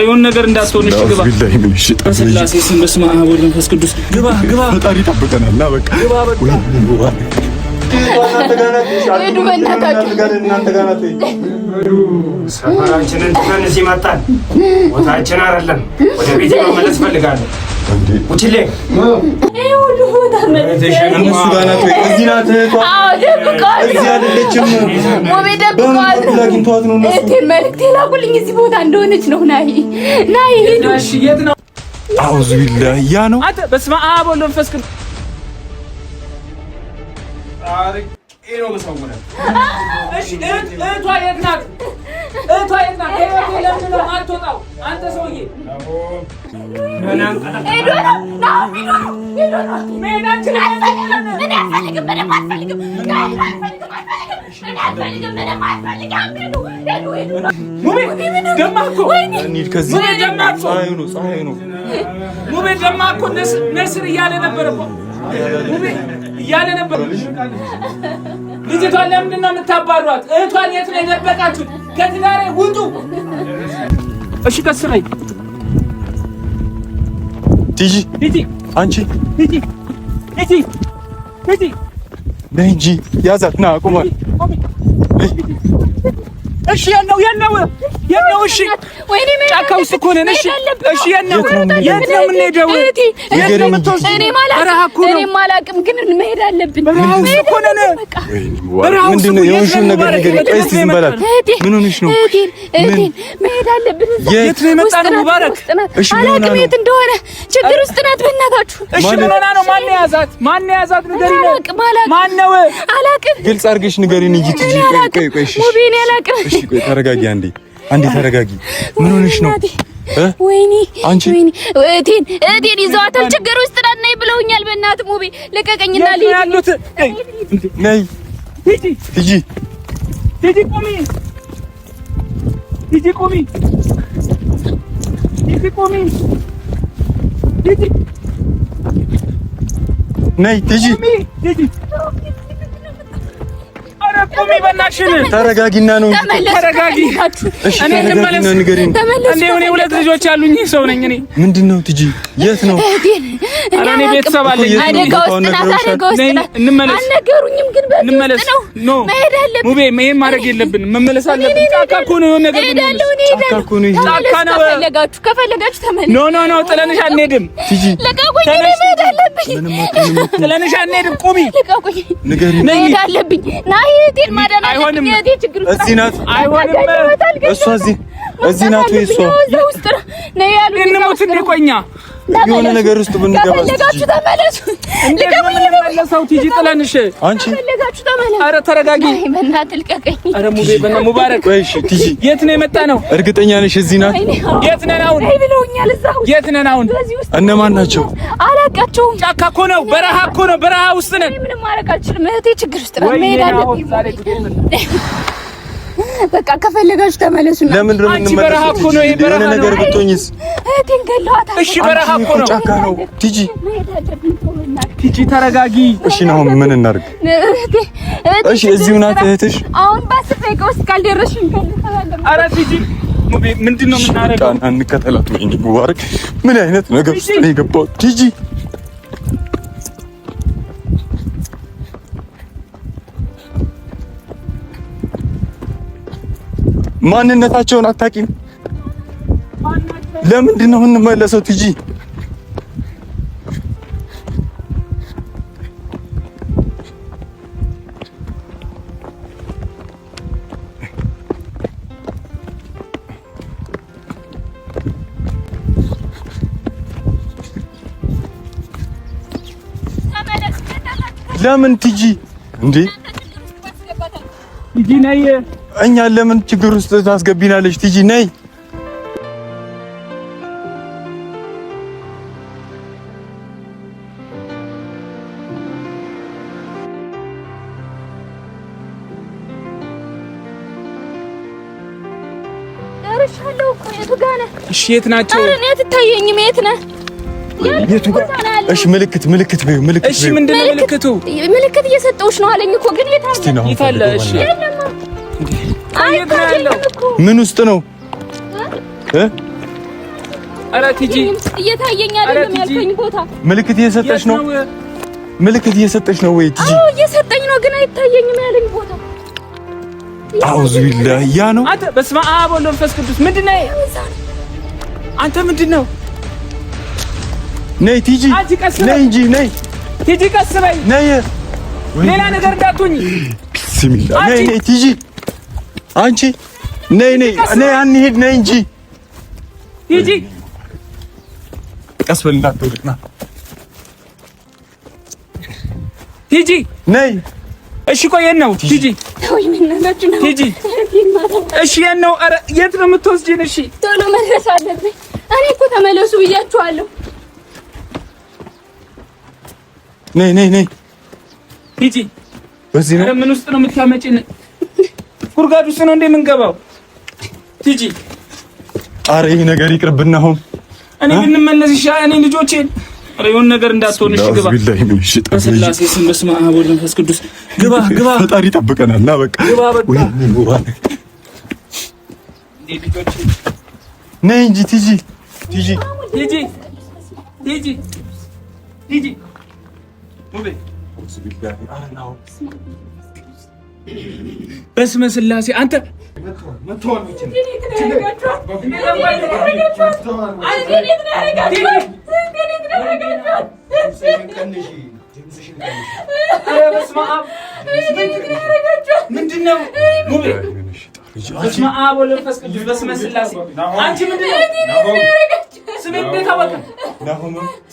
የሆነ ነገር እንዳትሆንሽ ግባ። በስላሴ ስም በስመ አብ ወወልድ ወመንፈስ ቅዱስ ግባ። ፈጣሪ ይጠብቀናል። ና በቃ ግባ። በቃ ሰፈራችንን ትመን ሲመጣን ቦታችን አይደለም። ወደ ቤት መመለስ ፈልጋለሁ። ውጭሌ ሁሉ ቦታ እነሱ ጋር ናት ወይ? እዚህ ናት እህቷ። እዚህ አይደለችም። መልዕክት የላኩልኝ እዚህ ቦታ እንደሆነች ነው። ናይ ሂዱ። እሺ የት ነው? አውዙ ቢላህ ያ ነው። አንተ በስመ አብ ወወልድ ወመንፈስ ቅዱስ አርቄ ነው መሰውነ። እሺ እህቷ የት ናት? እህቷ የት ናት? ለምን ነው አትወጣው? አንተ ሰውዬ ነስር እያለ ነበር ልጅቷን ለምንድን ነው የምታባሯት? እህቷን የት ነው የደበቃችሁት? ከትዳሬ ውጡ። እሺ ከስራይ ቲጂ አንቺ ነይ እንጂ ያዛት ና ቁማል። እሺ የት ነው? እሺ ጫካ ውስጥ እኮ ነን። እሺ የት ነው የምንሄደው? እኔም አላውቅም፣ ግን መሄድ አለብን። በረሃ ውስጥ እኮ ነን። ምንድን ነው የሆንሽውን ነገር ንገሪኝ። ቆይ እስኪ ዝም በላት። ምን ሆነሽ ነው? መሄድ አለብን። የት ነው የመጣነው? ሙባረክ አላውቅም የት እንደሆነ። ችግር ውስጥ ናት በእናታችሁ። እሺ ምን ሆና ነው? ማን ያዛት? ንገሪኝ። ማን ነው? አላውቅም። ግልጽ አድርገሽ ንገሪኝ እንጂ ቲጂ። ቆይ እሺ ሙቢን አላውቅም። እሺ ቆይ ተረጋጊ። አንዴ ተረጋጊ። ምን ሆነሽ ነው? ወይኔ አንቺ እህቴን ይዘዋታል። ችግር ውስጥ ናት። ነይ ብለውኛል። በእናትህ ሙቢ ልቀቀኝና ያሉት ነይ ቲጂ ቆሚ በእናትሽን ተረጋጊና ነው። ተረጋጊ። እኔ እንመለስ። እንዴ እኔ ሁለት ልጆች ያሉኝ ሰው ነኝ። እኔ ምንድነው ቲጂ የት ነው? ኧረ እኔ ቤተሰብ አለኝ። አደጋ ውስጥ ናት። እንመለስ። አልነገሩኝም፣ ግን እንመለስ። ኖ ሙቤ ይሄን ማድረግ የለብንም። መመለስ አለብን። ጫካ እኮ ነው የሆነ ነገር ጫካ ነው። ከፈለጋችሁ ተመለሱ። ኖ ጥለንሽ አንሄድም። ቲጂ ልቀቁኝ። መሄድ አለብኝ። ጥለንሽ አንሄድም። ቁሚ። ልቀቁኝ። ንገሪኝ። መሄድ አለብኝ። ናይ እህቴን ማዳን አለብኝ። እህቴ ችግር ውስጥ እዚህ ናት። አይሆንም። እሷ እዚህ ናት ወይ? እሷ ውስጥ ነው ያሉት። እንሞት እንቆኛ የሆነ ነገር ውስጥ ብንገባ ከፈለጋችሁ ተመለሱ። ልቀቁኝ። ቲጂ ጥለንሽ አንቺ ከፈለጋችሁ ተመለሱ። ኧረ ተረጋጊ። በእናትህ ልቀቀኝ። ኧረ ሙቤ ሙባረክ። እሺ ቲጂ የት ነው የመጣ ነው? እርግጠኛ ነሽ እዚህ ናት? የት ነን አሁን? አይ ብለውኛል። እዛው የት ነን አሁን? እነማን ናቸው? አላውቃቸውም። ጫካ እኮ ነው። በረሃ እኮ ነው። በረሃ ውስጥ ነን። ምንም ማድረግ አልችልም። እህቴ ችግር ውስጥ ናት። መሄድ አለብኝ። በቃ ከፈለጋችሁ ተመለሱ። ለምን ነው በረሃ እኮ ነው። ይሄ በረሃ ነው። ነገር ብትሆኝስ? እህቴን ገለዋታል። እሺ በረሃ እኮ ነው። ጫካ ነው። ቲጂ ተረጋጊ። እሺ ነው ምን እናድርግ? እሺ እዚሁ ናት እህትሽ? አሁን በአስር ደቂቃ ውስጥ ካልደረስሽ እንከልከላለን። ኧረ ቲጂ ምንድን ነው የምናደርገው? እንከተላት። ወይኔ ሙባረክ ምን አይነት ነገር ውስጥ ነው የገባው? ቲጂ ማንነታቸውን አታውቂም? ለምንድን ነው የምንመለሰው? ቲጂ ለምን ቲጂ እንዴ ቲጂ ነይ። እኛ ለምን ችግር ውስጥ ታስገቢናለሽ? ቲጂ ነይ። ደርሻለሁ እኮ። የቱ ጋር ነህ? እሺ የት ናቸው? ኧረ እኔ አትታየኝም። የት ነህ? የቱ ጋር? እሺ ምልክት በይው። ምልክት እሺ ምንድን ነው ምልክቱ? ምልክት እየሰጠሁሽ ነው አለኝ እኮ። ግን የት አለ? እሺ አይታየኝም እኮ። ምን ውስጥ ነው? ኧረ ቲጂ እየታየኝ አይደለም ያልከኝ ቦታ ምልክት እየሰጠሽ ነው? ምልክት እየሰጠሽ ነው ወይ ቲጂ? አዎ እየሰጠኝ ነው፣ ግን አይታየኝም ያለኝ ቦታ። አውዙ ቢላህ ያ ነው። አንተ በስመ አብ ወወልድ ወመንፈስ ቅዱስ ምንድነው? አንተ ምንድነው? ነይ ቲጂ ነይ እንጂ ነይ ቲጂ ቀስ በይ ነይ፣ ሌላ ነገር እንዳትሆኚ። ቢስሚላህ ነይ ነይ ቲጂ አንቺ ነይ ነይ ነይ አንሂድ ነይ እንጂ ቲጂ ቀስ በል እንዳትወድቅና ቲጂ ነይ። እሺ ቆይ የት ነው ቲጂ? ወይ ምን ነላችሁ ነው ቲጂ? እሺ የት ነው? ኧረ የት ነው የምትወስጂን? እሺ ቶሎ መድረስ አለብኝ። እኔ እኮ ተመለሱ ብያችኋለሁ። ነይ ነይ ነይ ቲጂ በዚህ ነው። ኧረ ምን ውስጥ ነው የምታመጪን? ጉድጓድ ውስጥ ነው እንደ የምንገባው ቲጂ። ኧረ ይሄ ነገር ይቅርብና አሁን እኔ ብንመለስ ይሻላል። እኔ ልጆቼን ኧረ የሆነ ነገር እንዳትሆን እሺ ግባ። በስላሴ ስም በስመ አብ ወወልድ ወመንፈስ ቅዱስ ግባ ግባ። ፈጣሪ ይጠብቀናል። ና በቃ ግባ በቃ። ነይ እንጂ ቲጂ ቲጂ ቲጂ ቲጂ ቲጂ በስመ ስላሴ አንተ ምንድነው? በስመ አብ ወወልድ ወመንፈስ ቅዱስ በስመ ስላሴ አንቺ ምንድነው? ስሜን እንዴት አወቀ?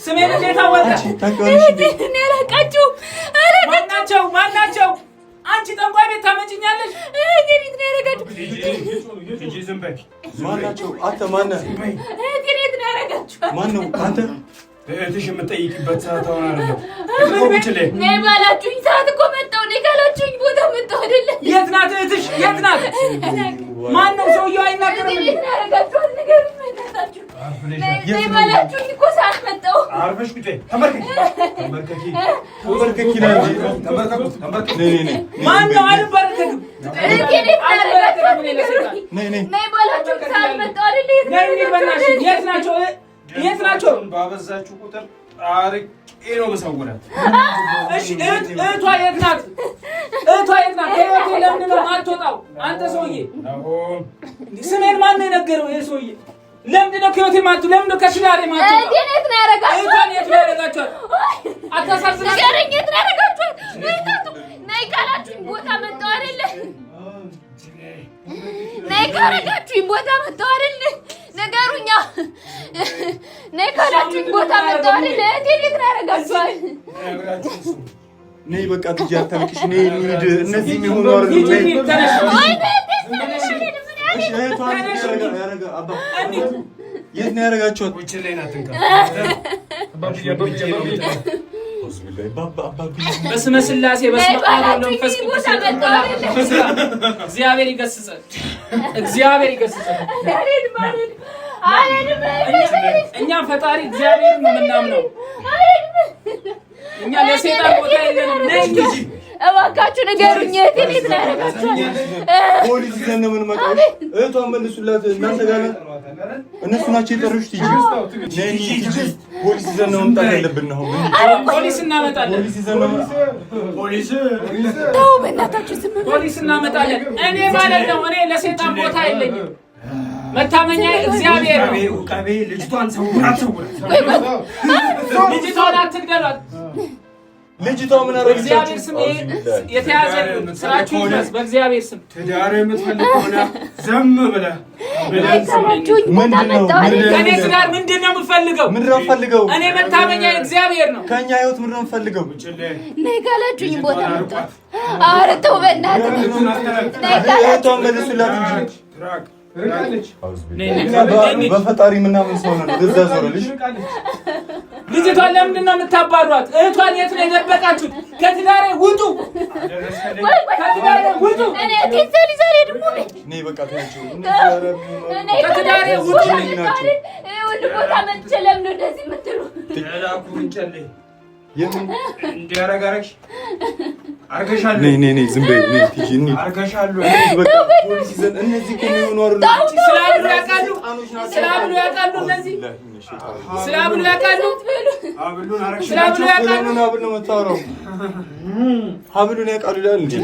ስሜን እንዴት አወቀ? ማናቸው? አንቺ ጠንቋይ ቤት ታመጪኛለሽ? ማናቸው? አንተ ማነህ? ማነው አንተ? እህትሽ የምጠይቅበት ሰዓት አሁን አይደለም። ነይ ባላችሁኝ ሰዓት እኮ መጣሁ። ነይ ካላችሁኝ ቦታ መጣሁ አይደለ? የት ናት እህትሽ? የት ናት? ማነው? ሰውዬው አይናገርም። ነይ ባላችሁኝ እኮ ሰዓት መጣሁ። አርፈሽ ቁጭ በይ። ተንበርከኪ። ማነው? አልበረከክም። ነይ ባላችሁኝ ሰዓት መጣሁ አይደለ? የት ናቸው? የት ናቸው? ባበዛችሁ ቁጥር አርቄ ነው መሰውራት። እሺ እህቷ የት ናት? እህቷ የት ናት? ከህይወቴ ለምንድን ነው የማትወጣው? አንተ ሰውዬ ስሜን ማን ነው የነገረው? ይሄ ሰውዬ ለምንድን ነው ከህይወቴ የማትወጣው? ለምንድን ነው ከትዳሬ የማትወጣው? የት ነው ያደረጋችኋት? እህቷን የት ነው ያደረጋችኋት? አታሳዝናት? ንገረኝ፣ የት ነው ያደረጋችኋት? ነይ ካላችሁኝ ቦታ መጣሁ አይደለ? ነይ ካላችሁኝ ቦታ መጣሁ አይደለ? ነገሩኛ ነይ ካላችሁኝ ቦታ መጣሁ አይደለ? እቴን የት ነው ያደረጋችኋት? ነይ በቃ ቲጂ አታልቅሽ። ነይ እንሂድ። እነዚህ የሚሆኑ አይደለም። የት ነው ያደረጋችኋት? በስመ ስላሴ በስመ አብ ወወልድ ወመንፈስ ቅዱስ እግዚአብሔር ይገስጸን። እግዚአብሔር ይገስጸን። እኛ ፈጣሪ እግዚአብሔር ነው የምናምነው። እኛ ለሰይጣን ቦታ የለንም። ነይ እንጂ እባካችሁ ንገሩኝ፣ እህቴን የት ነው ያደረጋችኋት? ፖሊስ ይዘን ነው የምንመጣው። እህቷን መልሱላት። እናንተ ጋር እነሱ ናቸው የጠሩሽ። ቲጂ ነይ ቲጂ፣ ፖሊስ ይዘን ነው መምጣት ያለብን ነው። ፖሊስ እናመጣለን። ፖሊስ ይዘን ነው ተው በእናታችሁ ዝም በሉ። ፖሊስ እናመጣለን። እኔ ማለት ነው እኔ ለሰይጣን ቦታ የለኝም። መታመኛ እግዚአብሔር ነው። ቃቤ ልጅቷን ሰውራት። ልጅቷን አትግደሏት። ልጅቷ ምን አረጋችሁ? እግዚአብሔር ስም የተያዘ ስራችሁ ይድረስ። በእግዚአብሔር ስም ትዳር የምትፈልግ ሆነ ዘም ብለህ ከእኔ ትዳር ምንድን ነው የምፈልገው? ምንድን ነው የምፈልገው? እኔ መታመኛ እግዚአብሔር ነው። ከእኛ ህይወት ምንድን ነው የምፈልገው? ነይ ካላችሁኝ ቦታ መጣሁ። ኧረ ተው በእናትህ እህቷን መልሱላት እንጂ በፈጣሪ ምናምን ሰው ነው እዛ ዞረልሽ። ልጅቷን ለምንድን ነው የምታባሯት? እህቷን የት ነው የደበቃችሁት? ከትዳሬ ውጡ! ከትዳሬ ውጡ! እኔ እቴን ዛሬ ደግሞ ነይ በቃ ተያቸው። ከትዳሬ ውጡ! ሁሉ ቦታ መጥቼ ለምን ነው እንደዚህ የምትሉ? ተላኩን ጨሌ የምን እንዲያረጋረሽ አርገሻለሁ። ነይ ዝም በይ። ነይ ቲጂ ነይ አርገሻለሁ። በቃ ፖሊስ ይዘን እነዚህ ከሚሆኑ አይደል? ስላብሉ ያውቃሉ። እነዚህ ስላብሉ ያውቃሉ። አብሉን አርገሻለሁ። ስላብሉ ያውቃሉ። አብሉ ነው የምታወራው። አብሉን ያውቃሉ ይላል እንዴ?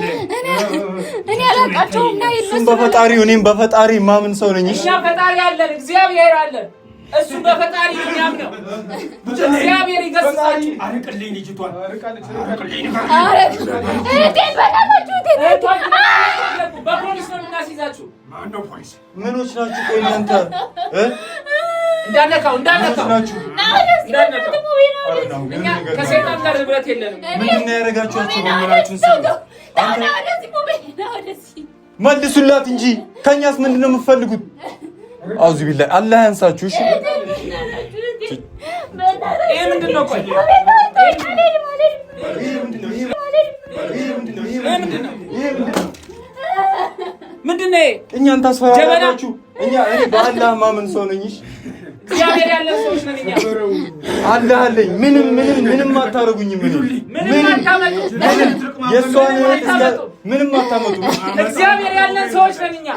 እኔ አላውቃቸውም። ና እሱም በፈጣሪ እኔም በፈጣሪ ማምን ሰው ነኝ። እኛ ፈጣሪ አለን፣ እግዚአብሔር አለን። እሱ በፈጣሪ የሚያምነው እግዚአብሔር ይገስጻችሁ። አርቅልኝ ልጅቷን አርቅልኝ። በፖሊስ ነው የምናስይዛችሁ። ማነው ፖሊስ? ምኖች ናችሁ? ቆይ እናንተ እንዳነካው ናችሁ? እኛ ከሰይጣን ጋር ህብረት የለንም። ምንድን ነው ያደረጋችኋቸው? በመላችሁን መልሱላት እንጂ ከእኛስ ምንድን ነው የምትፈልጉት? አውዚ ቢላ አላህ ያንሳችሁ። እሺ ይሄ ምንድን ነው? ቆይ ምንድን ነው? እኛን ታስፈራራላችሁ። እኔ በአላህ ማመን ሰው ነኝ። እግዚአብሔር ያለን ሰዎች ነን እኛ። አላህ አለኝ። ምንም አታረጉኝም። ምንም የእሷን ምንም አታመጡ። እግዚአብሔር ያለን ሰዎች ነን እኛ።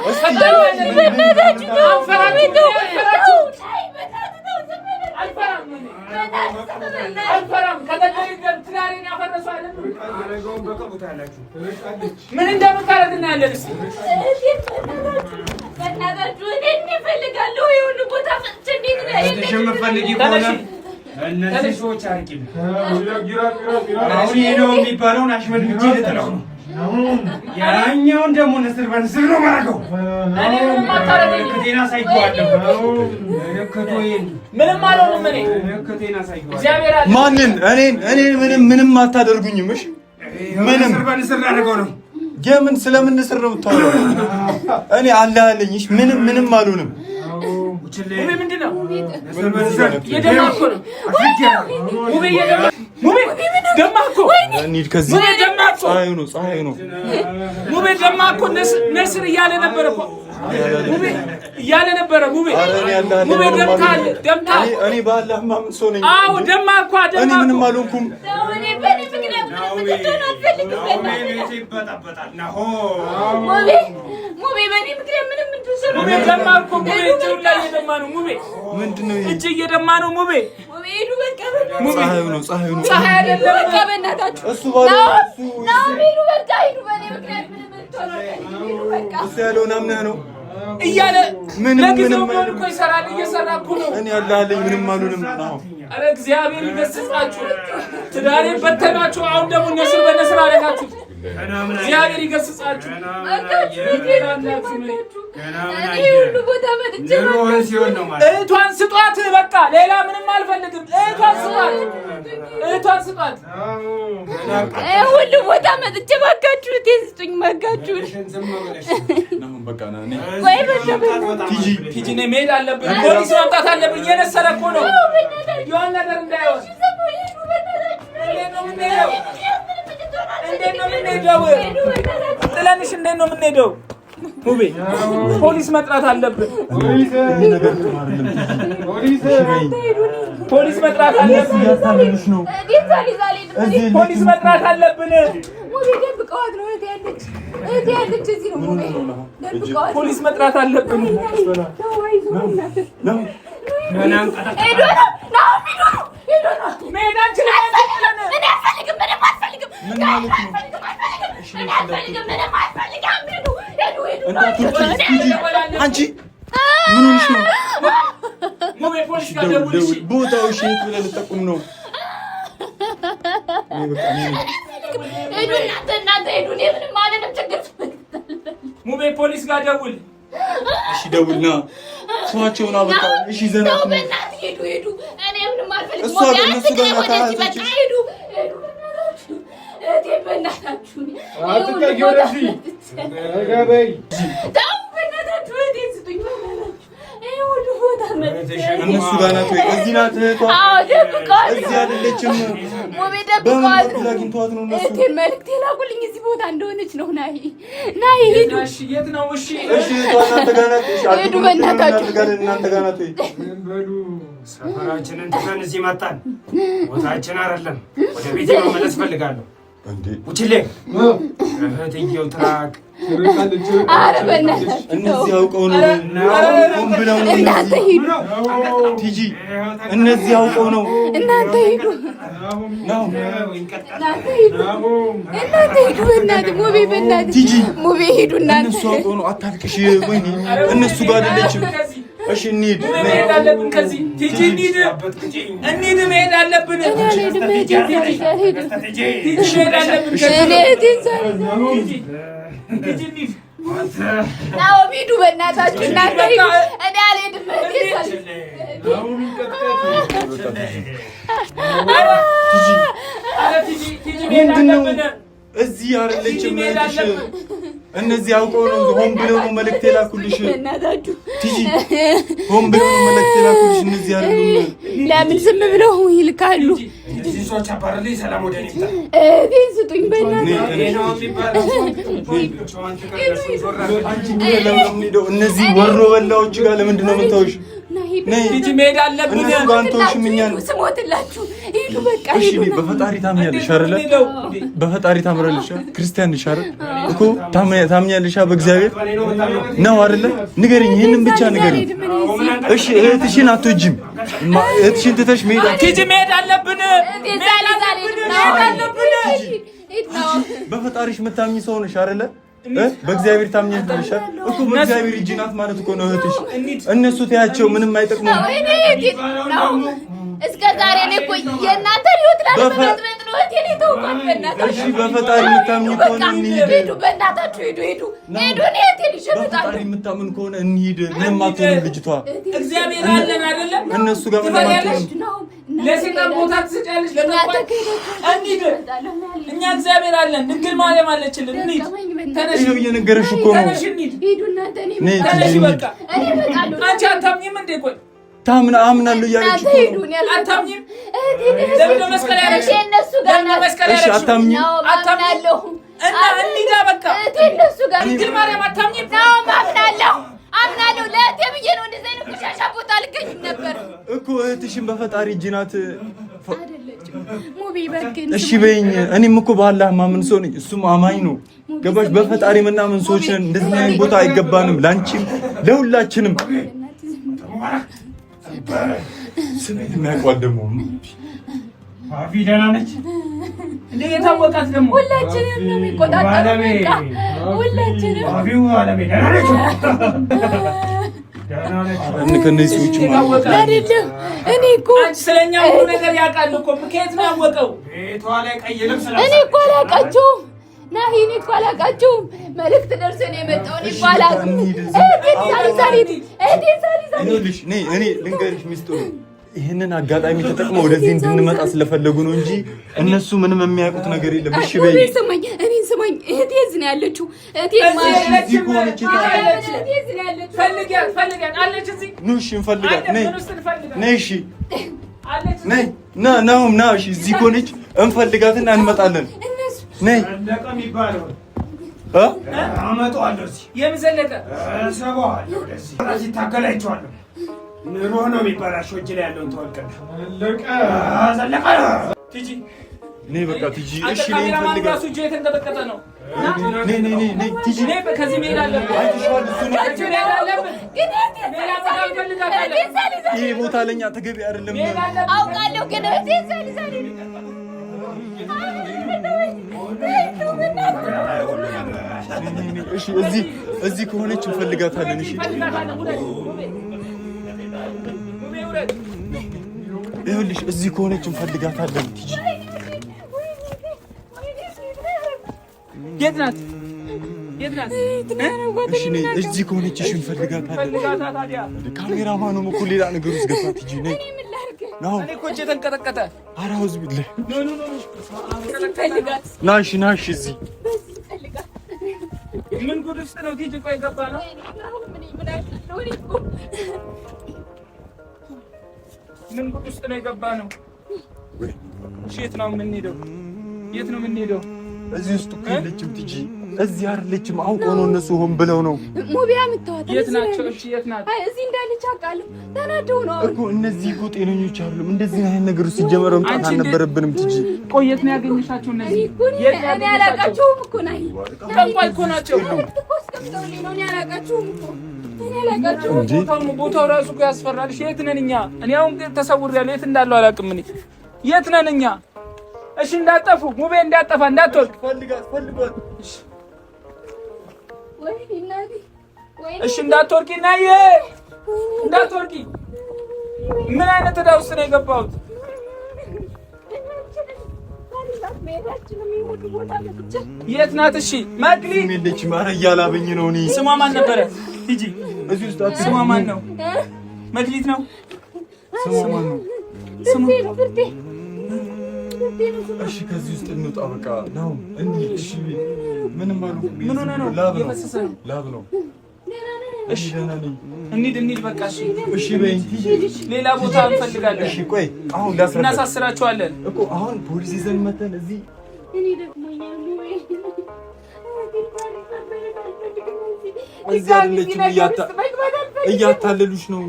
ምን እንደምታረግ እናያለን። እነዚህ ሰዎች አርቂም ነው የሚባለውን አሽመድምጄ ልጥለው ነው። ያኛውን ደግሞ ንስር በንስር ነው ማረገው። ምልክቴን አሳይቼዋለሁ። ምንም አልሆንም። ማንን? እኔን ምንም አታደርጉኝም። እሺ ምንም ንስር በንስር ላደርገው ነው። የምን ስለምን ንስር ነው የምታወራው? እኔ አላህ አለኝ። እሺ ምንም አልሆንም። ሙቤ ምንድን ነው? የደማ እኮ ነው። ሙቤ ደማ እኮ እንሂድ ከዚህ። ፀሐዩ ነው። ሙቤ ደማ እኮ ነስር እያለ ነበረ እኮ ሙቤ እያለ ነበረ። ሙቤ ደምታል። እኔ በአላህ ማምን ሰው ነኝ። አዎ ደማ እኮ እኔ ምንም አልሆንኩም። እጅ እየደማ ነው። ሙቤ ፀሐዩ ነው። ፀሐይ አይደለም። እሱ ያለውን አምነህ ነው እያለ ለጊዜው ቢሆን እኮ ይሰራል። እየሰራ እኮ ነው። እኔ አላህ አለኝ። ምንም አልሆንም። ኧረ እግዚአብሔር ይገስጻችሁ። ትዳሬ በተናችሁ። አሁን ደግሞ ነስር በነስር አደረጋችሁ። እግዚአብሔር ይገስጻችሁ። እህቷን ስጧት። በቃ ሌላ ምንም አልፈልግም። እህቷን ስጧት። ሁሉ ቦታ መጥቼ ባካችሁ ስጡኝ። መጋችሁ ቲጂ ነይ። መሄድ አለብን። ፖሊስ ማምጣት አለብን። እየነሰረ እኮ ነው። የሆነ ነገር እንዳይሆን። እንዴት ነው የምንሄደው? ጥለንሽ እንዴት ነው የምንሄደው? ሙቤ ፖሊስ መጥራት አለብን። ፖሊስ መጥራት አለብን። ፖሊስ መጥራት አለብን። ፖሊስ መጥራት አለብን። አንቺ ምን ሆነሽ ነው? ቦታው ሽት ብለን ልጠቁም ነው። ሙቤ ፖሊስ ጋር ደውል። እሺ ደውልና ሰዋቸውና በቃ እሺ ዘናት ነው። እሷ በእነሱ ጋር ናታች። እነሱ ጋር ናት ወይ? እዚህ ናት እህቷ። እዚህ አይደለችም። በምን አግኝተዋት ነው እነሱ? መልዕክት የላኩልኝ እዚህ ቦታ እንደሆነች ነው። ናይ ሂዱ። እሺ የት ነው? እሺ እናንተ ጋር ናት። እሺ አትዱ። እናንተ ጋር ናት ወይ? ሰፈራችንን ትተን እዚህ መጣን። ቦታችን አይደለም። ወደ ቤቴ መመለስ ፈልጋለሁ። እንዴ ውጭሌ እህትየው ትራክ ኧረ በእናትህ እነዚህ አውቀው ነው ሆን ብለው ነው እናንተ ሂዱ ቲጂ እነዚህ አውቀው ነው እናንተ ሂዱ ነው እናንተ ሂዱ በእናትህ ሙቤ በእናትህ ቲጂ ሙቤ ሂዱ እናንተ እነሱ አውቀው ነው አታልቅሽ ወይኔ እነሱ ጋር አይደለችም እሺ እንሂድ መሄድ አለብን ከዚህ ቲጂ እንሂድ መሄድ አለብን ናሆም ሂዱ በእናታችሁ እናንተ ሂዱ እኔ አልሄድም እዚህ አይደለችም እነዚህ አውቀው ነው ሆን ብለው ነው መልእክት የላኩልሽ ቲጂ ሆን ብለው ነው መልእክት የላኩልሽ እነዚህ አይደሉም ለምን ዝም ብለው ይልካሉ ሰዎች አባረልኝ ሰላም ወደ እኔ ይምጣ ስጡኝ በእናትህ እነዚህ ወሮ በላዎች ጋር ለምንድን ነው የምታወሽ ቲጂ መሄድ አለብን እነሱ ጋር አንተውሽም እኛን ስሞትላችሁ ሂዱ በቃ እሺ በፈጣሪ ታምኛለሽ አይደለ በፈጣሪ ታምራለሽ ክርስቲያን ነሽ አይደል እኮ ታምኛለሽ በእግዚአብሔር ነው አይደለ ንገሪኝ ይሄንን ብቻ ንገሪኝ እሺ እህትሽን አትወጂም እህትሽን ትተሽ መሄድ ቲጂ መሄድ አለብን በፈጣሪሽ የምታምኚ ሰው ነሽ አይደለ በእግዚአብሔር ታምኛለሽ እኮ በእግዚአብሔር እጅ ናት ማለት እኮ ነው እህትሽ እነሱ ተያቸው ምንም አይጠቅሙም እስከ ዛሬ እኔ እኮ የእናንተ ህይወት ላለመጥመጥ ነው እቴ ተውቋል በእናታችሁ እሺ በፈጣሪ የምታምኚ ከሆነ እንሂድ ሂዱ በእናታችሁ ሂዱ እኔ እቴ ልሽምጣለሁ በፈጣሪ የምታምን ከሆነ እንሂድ ምንም አትሆንም ልጅቷ እግዚአብሔር አለን አይደለ እነሱ ጋር ምንም አትሆንም ለሰይጣን ቦታ ትሰጫለሽ ለተቋም እንሂድ እኛ እግዚአብሔር አለን ድንግል ማርያም አለችልን እንሂድ ተነሽ ነው እየነገረሽ እኮ ነው ተነሽ እንሂድ ሂዱ እናንተ ተነሽ በቃ እኔ እመጣለሁ አንቺ አታምኚም እንዴ ቆይ አምናለሁ እያለች እኮ ነው አታምኚም ለምን መስቀል ያለሽ እነሱ ጋር ነው መስቀል እሺ አታምኚም አታምናለሁ እና እንሂዳ በቃ እነሱ ጋር ድንግል ማርያም አታምኚም አምናለሁ ለእህቴ ብዬ ነው እንደዚህ አይነት ቆሻሻ ቦታ አልገኝም ነበር እኮ እህትሽን በፈጣሪ እጅ ናት አይደለችም ሙቢ በግን እሺ በይኝ እኔም እኮ በአላህ ማምን ሰው ነኝ እሱም አማኝ ነው ገባሽ በፈጣሪ ምናምን ሰዎች ነን እንደዚህ አይነት ቦታ አይገባንም ላንቺም ለሁላችንም ስሜት የሚያውቋት ደግሞ አፊ ደህና ነች እንዴ የታወቃት ደግሞ ሁላችንም ነው የሚቆጣጠረው ሁላችንም አፊው አለሜ ደህና ነች ከነዚህ ሰዎች አይደለም እኔ እኮ አንቺ ስለኛ ሁሉ ነገር ያውቃል እኮ ከየት ነው ያወቀው ቤቷ ላይ ቀይ ልብስ እኔ እኮ አላውቃቸውም ናሂ እኔ እኮ አላውቃቸውም መልእክት ደርሶኝ ነው የመጣው እኔ እኮ አላውቅም እኔ ልንገርሽ ሚስጥሩ ይህንን አጋጣሚ ተጠቅመው ወደዚህ እንድንመጣ ስለፈለጉ ነው እንጂ እነሱ ምንም የሚያውቁት ነገር የለም እሺ በይ እኔን ስማኝ እህቴ እዚህ ነው ያለችው እህቴ ፈልጊያት አለች እዚህ ኑ እሺ እንፈልጋት ነይ እሺ ነይ ና እሺ እዚህ ከሆነች እንፈልጋትና እንመጣለን ነይ ዘለቀ የሚባለው አመጣዋለሁ እዚህ የምን ዘለቀ ሰባዋለሁ እዚህ ታገላይቸዋለሁ ኑሮ ነው የሚባላቸው እጅ ላይ ያለውን ተወልቀና ዘለቀ ቲጂ ነይ በቃ ቲጂ እሺ ነይ እንፈልጋት ራሱ እጁ የተንቀጠቀጠ ነው ነይ ቲጂ ነይ ከዚህ መሄድ አለብን አይተሽዋል እሱ ነው መሄድ አለብን ይሄ ቦታ ለኛ ተገቢ አይደለም አውቃለሁ ግን እሺ እዚህ ከሆነች እንፈልጋታለን እሺ ይኸውልሽ እዚህ ከሆነች እንፈልጋታለን ቲጂ የት ናት እሺ ነይ እዚህ ከሆነች እሺ እንፈልጋታለን ካሜራማኑ እኮ ሌላ ነገር ውስጥ ገባ ቲጂ ነይ ነው እኔ እኮ እጄ ተንቀጠቀጠ ኧረ አውዝ ቢላህ ኖ ናሽ እዚህ ምን ጉድ ውስጥ ነው ቲጂ ቆይ ገባ ነው ምን ጉድ ውስጥ ነው የገባ ነው የት ነው የምንሄደው እዚህ ውስጥ እኮ የለችም ቲጂ እዚህ አይደለችም። አውቀው ነው እነሱ ሆን ብለው ነው። ሙቢያ የምታወጣ የት ናቸው? እሺ የት ናቸው? አይ እዚህ እንዳለች አውቃለሁ። ተናደው ነው እኮ እነዚህ እኮ ጤነኞች አይደሉም። እንደዚህ አይነት ነገር ውስጥ ሲጀመረው መምጣት አልነበረብንም። ትጂ ቆይ የት ነው ያገኘሻቸው? እነዚህ እኔ አላውቃቸውም እኮ ናይ ጠንቋይ እኮ ናቸው። እኔ አላውቃቸውም እኮ ቦታው ራሱ እኮ ያስፈራል። የት ነን እኛ? እኔ አሁን ተሰውሬያለሁ። የት እንዳለው አላውቅም። እኔ የት ነን እኛ? እሺ እንዳጠፉ ሙቤ እንዳጠፋ እንዳትወርቅ ፈልጋት። እሺ እንዳትወርቂ ናዬ እንዳትወርቂ። ምን አይነት ዕዳ ውስጥ ነው የገባሁት? የት ናት? እሺ መክሊት ሜልች ማረ እያላበኝ ነው። እኔ ስሟ ማን ነበረ? ሂጂ እዚህ ውስጥ ስሟ ማን ነው? መክሊት ነው ስሟ ማን ነው? ስሟ እሺ ከዚህ ውስጥ እንውጣ። በቃ ነው እንዴ? እሺ ምንም አሉ። ምን ሆነ ነው? የፈሰሰ ነው። ላብ ነው። እሺ እንሂድ በቃ። እሺ በይ ሌላ ቦታ እንፈልጋለን። እሺ ቆይ አሁን ላስረዳ። እናሳስራቸዋለን እኮ አሁን ፖሊስ ይዘን መተን እዚህ አይደለችም። እያታለሉሽ ነው።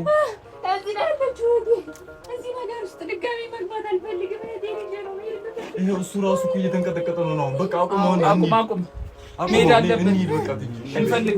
ይኸው እሱ ራሱ እኮ እየተንቀጠቀጠ ነው። በቃ አቁም። መሄድ አለብን። እንፈልግ